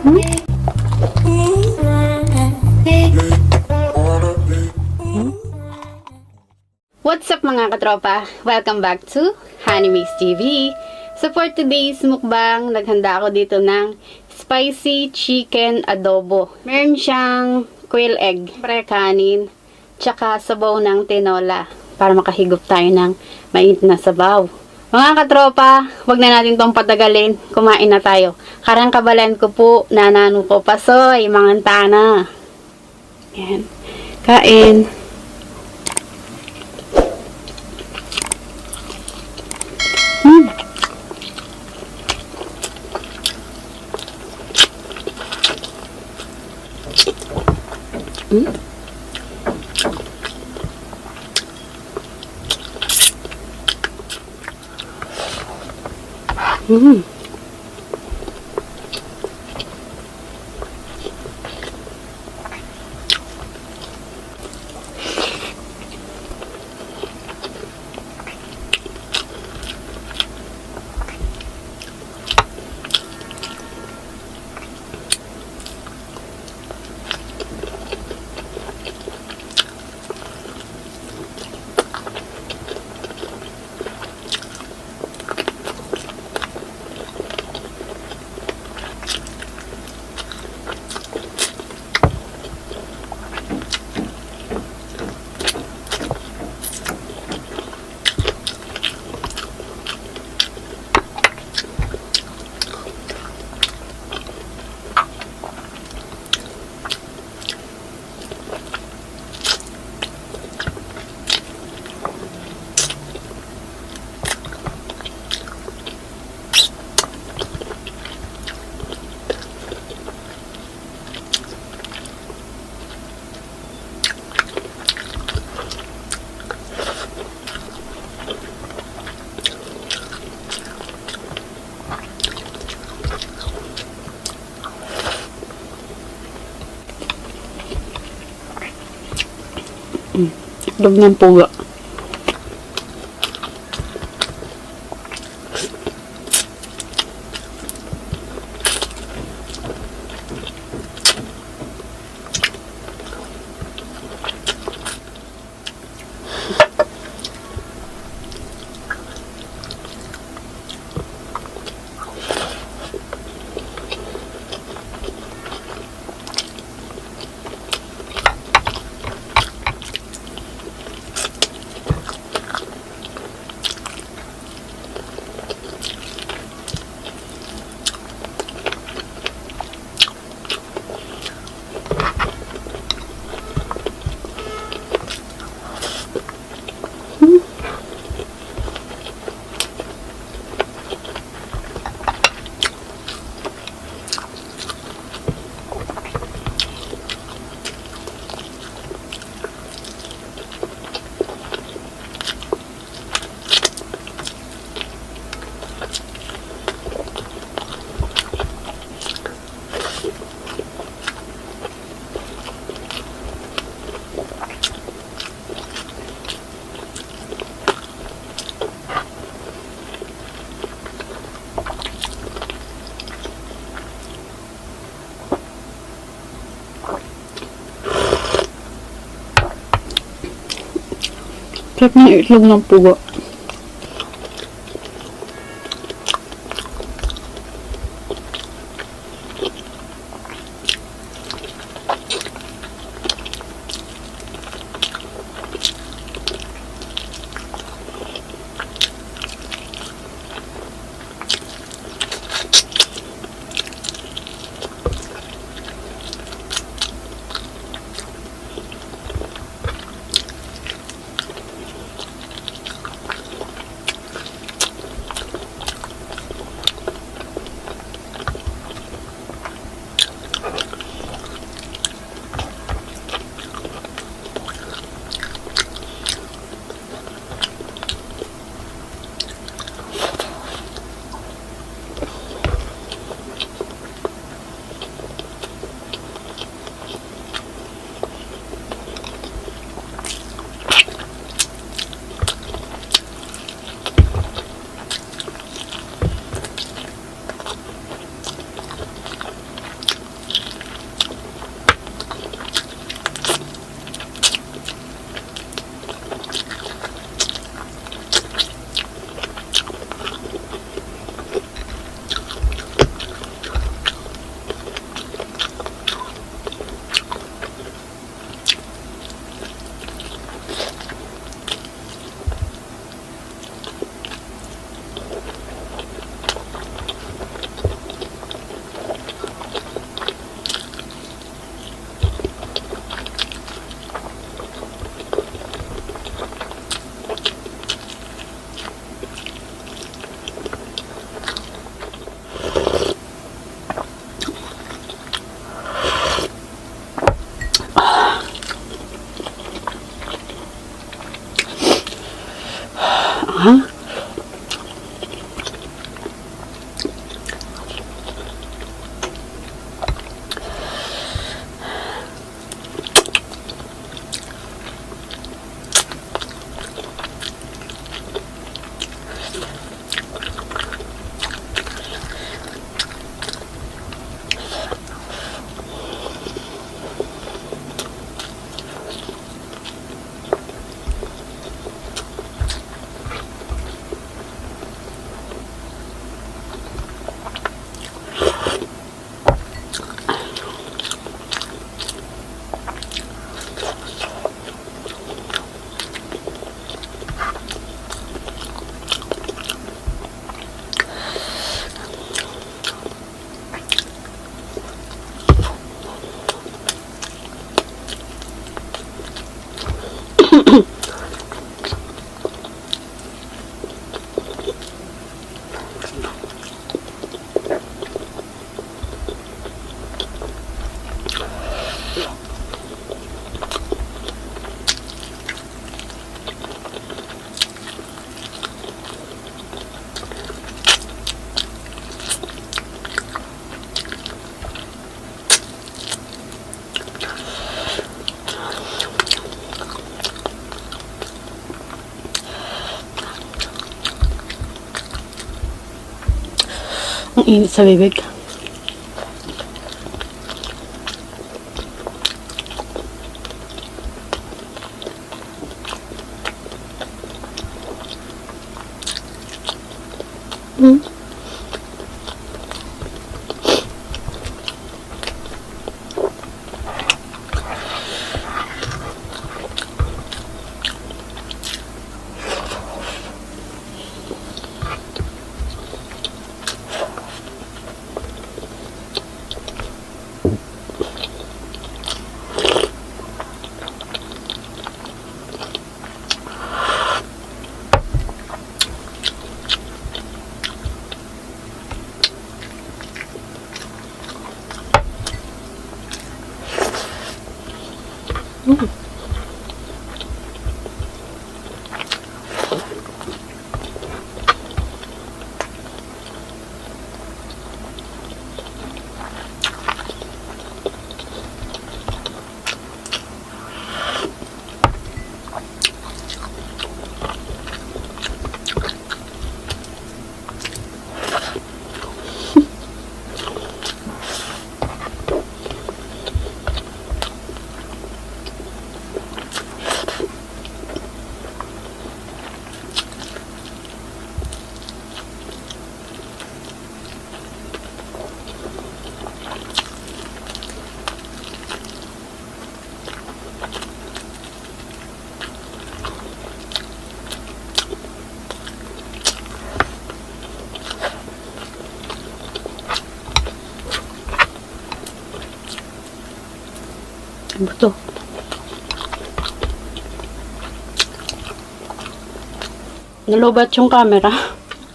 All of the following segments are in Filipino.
What's up mga katropa? Welcome back to Honeymaze TV. So for today's mukbang, naghanda ako dito ng spicy chicken adobo. Meron siyang quail egg, kanin, tsaka sabaw ng tinola para makahigop tayo ng mainit na sabaw. Mga katropa, wag na natin tong patagalin. Kumain na tayo. Karang kabalan ko po, nanano ko pasoy, mga tana. Yan. Kain. Itlog ng puga. Sarap ng itlog ng puga. Ang init sa bibig. Ano to? Nalubat yung camera.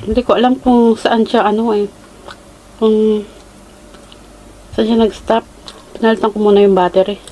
Hindi ko alam kung saan siya kung saan siya nag-stop. Pinalitan ko muna yung battery.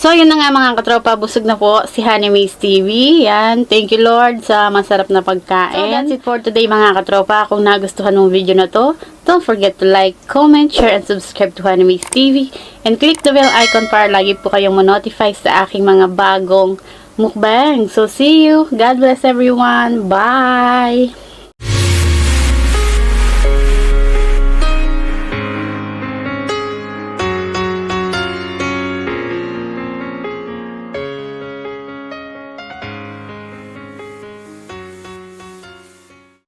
So, yun na nga mga katropa, busog na po si Honey Maze TV. Yan, thank you Lord sa masarap na pagkain. So, that's it for today mga katropa. Kung nagustuhan mong video na to, don't forget to like, comment, share, and subscribe to Honey Maze TV. And click the bell icon para lagi po kayong ma-notify sa aking mga bagong mukbang. So, see you. God bless everyone. Bye!